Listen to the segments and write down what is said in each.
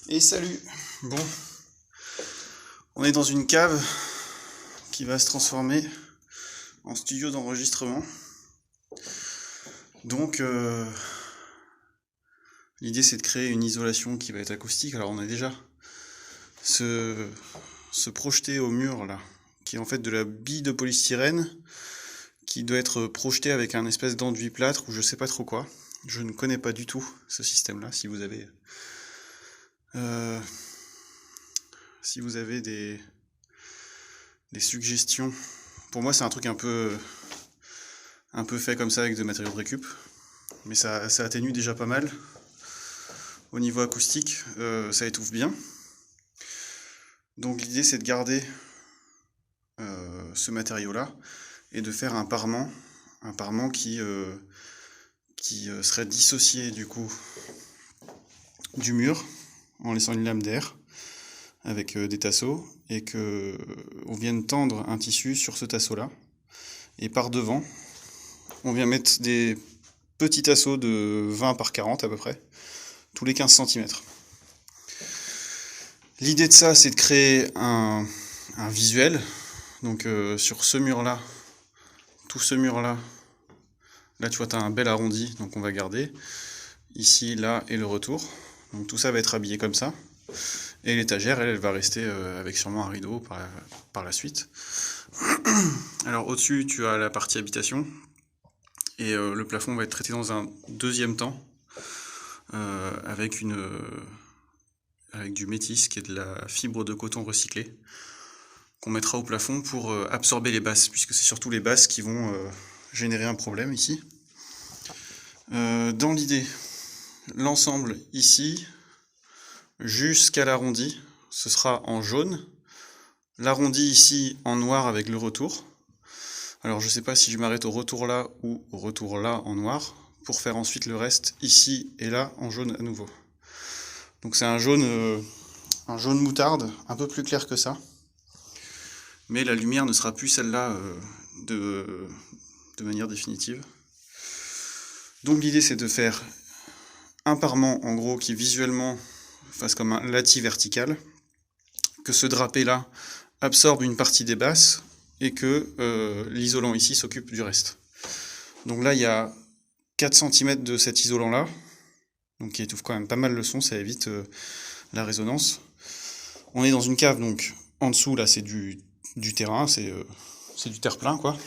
Et salut. Bon, on est dans une cave qui va se transformer en studio d'enregistrement. Donc, l'idée c'est de créer une isolation qui va être acoustique. Alors on a déjà ce projeté au mur là, qui est en fait de la bille de polystyrène, qui doit être projeté avec un espèce d'enduit plâtre ou je sais pas trop quoi. Je ne connais pas du tout ce système-là. Si vous avez des suggestions, pour moi c'est un truc un peu fait comme ça avec des matériaux de récup, mais ça atténue déjà pas mal. Au niveau acoustique, ça étouffe bien. Donc l'idée c'est de garder ce matériau-là et de faire un parement qui serait dissocié du coup du mur en laissant une lame d'air avec des tasseaux et que on vienne tendre un tissu sur ce tasseau-là et par devant on vient mettre des petits tasseaux de 20 par 40 à peu près tous les 15 cm. L'idée de ça c'est de créer un visuel. Donc sur ce mur là, tout ce mur là, tu vois tu as un bel arrondi, donc on va garder ici, là et le retour. Donc tout ça va être habillé comme ça. Et l'étagère, elle va rester avec sûrement un rideau par la suite. Alors au-dessus, tu as la partie habitation. Et le plafond va être traité dans un deuxième temps avec du métis, qui est de la fibre de coton recyclée, qu'on mettra au plafond pour absorber les basses, puisque c'est surtout les basses qui vont générer un problème ici. Dans l'idée, l'ensemble ici, jusqu'à l'arrondi, ce sera en jaune. L'arrondi ici en noir avec le retour. Alors je sais pas si je m'arrête au retour là ou au retour là en noir, pour faire ensuite le reste ici et là en jaune à nouveau. Donc c'est un jaune moutarde, un peu plus clair que ça. Mais la lumière ne sera plus celle-là de manière définitive. Donc l'idée c'est de faire un parement en gros qui visuellement fasse comme un latis vertical, que ce drapé là absorbe une partie des basses et que l'isolant ici s'occupe du reste. Donc là il y a 4 cm de cet isolant là, donc qui étouffe quand même pas mal le son, ça évite la résonance. On est dans une cave, donc en dessous là c'est du terrain, c'est du terre-plein quoi.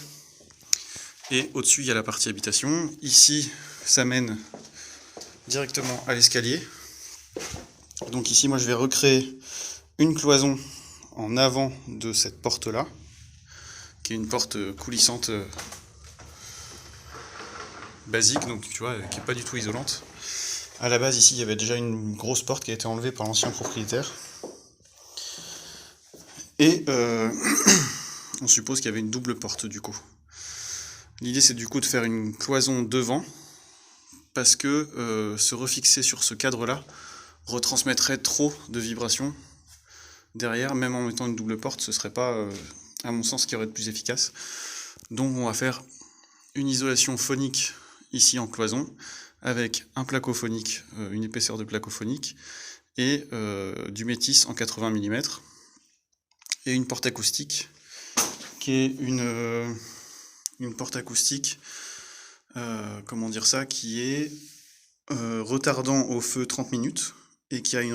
Et au-dessus il y a la partie habitation. Ici ça mène directement à l'escalier. Donc ici moi je vais recréer une cloison en avant de cette porte là, qui est une porte coulissante basique, donc tu vois, qui est pas du tout isolante. À la base ici il y avait déjà une grosse porte qui a été enlevée par l'ancien propriétaire. Et on suppose qu'il y avait une double porte du coup. L'idée c'est du coup de faire une cloison devant, parce que se refixer sur ce cadre là retransmettrait trop de vibrations derrière, même en mettant une double porte, ce serait pas, à mon sens, ce qui aurait de plus efficace. Donc on va faire une isolation phonique ici en cloison, avec un placo phonique, une épaisseur de placo phonique, et du métis en 80 mm, et une porte acoustique, qui est une porte acoustique, comment dire ça, qui est retardant au feu 30 minutes, et qui a une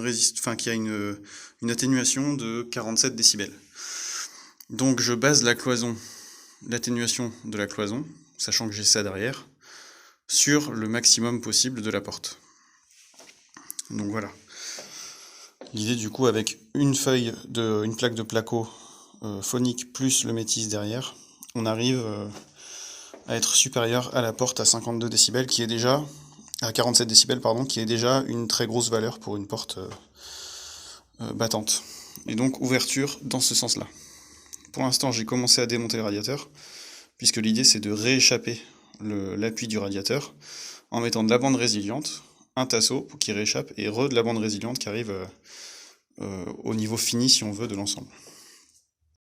atténuation de 47 décibels. Donc je base l'atténuation de la cloison, sachant que j'ai ça derrière, sur le maximum possible de la porte. Donc voilà. L'idée du coup avec une plaque de placo phonique plus le métis derrière, on arrive à être supérieur à la porte à 52 décibels, qui est déjà à 47 décibels pardon, qui est déjà une très grosse valeur pour une porte battante. Et donc ouverture dans ce sens-là. Pour l'instant, j'ai commencé à démonter le radiateur, puisque l'idée c'est de rééchapper l'appui du radiateur en mettant de la bande résiliente, un tasseau qui rééchappe et de la bande résiliente qui arrive au niveau fini si on veut de l'ensemble.